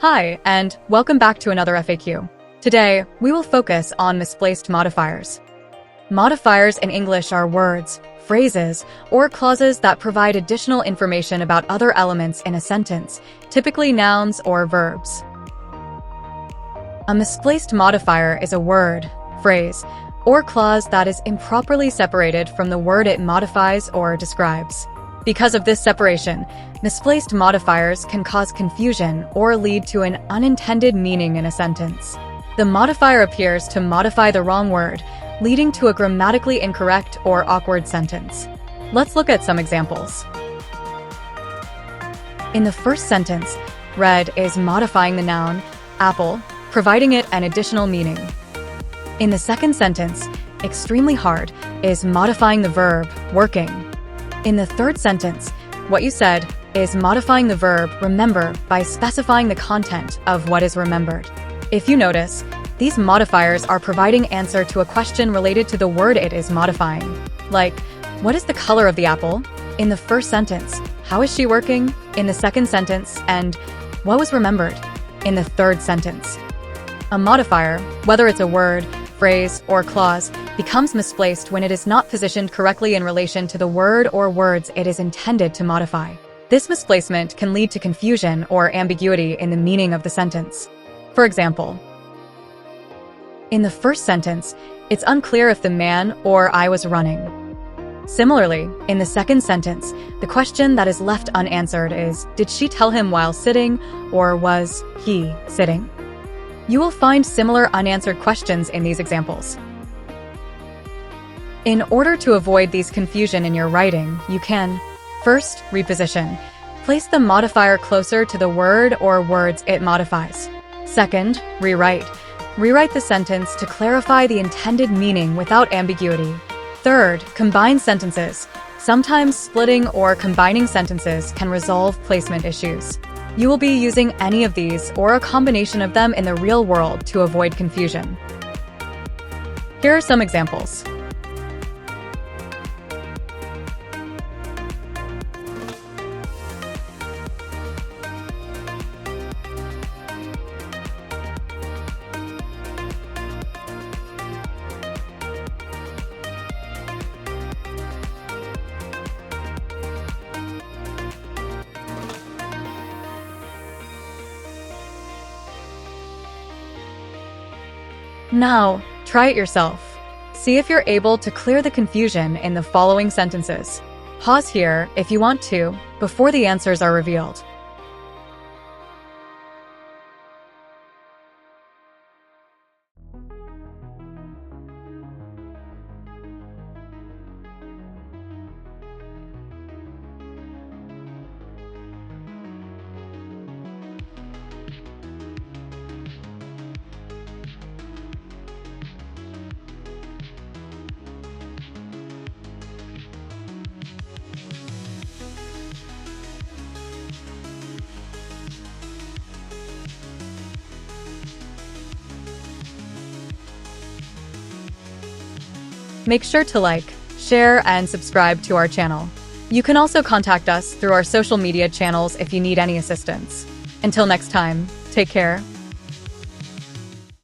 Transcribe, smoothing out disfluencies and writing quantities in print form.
Hi, and welcome back to another FAQ. Today, we will focus on misplaced modifiers. Modifiers in English are words, phrases, or clauses that provide additional information about other elements in a sentence, typically nouns or verbs. A misplaced modifier is a word, phrase, or clause that is improperly separated from the word it modifies or describes. Because of this separation, misplaced modifiers can cause confusion or lead to an unintended meaning in a sentence. The modifier appears to modify the wrong word, leading to a grammatically incorrect or awkward sentence. Let's look at some examples. In the first sentence, red is modifying the noun apple, providing it an additional meaning. In the second sentence, extremely hard is modifying the verb working. In the third sentence, what you said is modifying the verb remember by specifying the content of what is remembered. If you notice, these modifiers are providing answer to a question related to the word it is modifying. Like, what is the color of the apple? In the first sentence, how is she working? In the second sentence, and what was remembered? In the third sentence. A modifier, whether it's a word, phrase, or clause, becomes misplaced when it is not positioned correctly in relation to the word or words it is intended to modify. This misplacement can lead to confusion or ambiguity in the meaning of the sentence. For example, in the first sentence, it's unclear if the man or I was running. Similarly, in the second sentence, the question that is left unanswered is, did she tell him while sitting, or was he sitting? You will find similar unanswered questions in these examples. In order to avoid these confusion in your writing, you can, first, reposition. Place the modifier closer to the word or words it modifies. Second, rewrite. Rewrite the sentence to clarify the intended meaning without ambiguity. Third, combine sentences. Sometimes splitting or combining sentences can resolve placement issues. You will be using any of these or a combination of them in the real world to avoid confusion. Here are some examples. Now, try it yourself. See if you're able to clear the confusion in the following sentences. Pause here if you want to, before the answers are revealed. Make sure to like, share, and subscribe to our channel. You can also contact us through our social media channels if you need any assistance. Until next time, take care.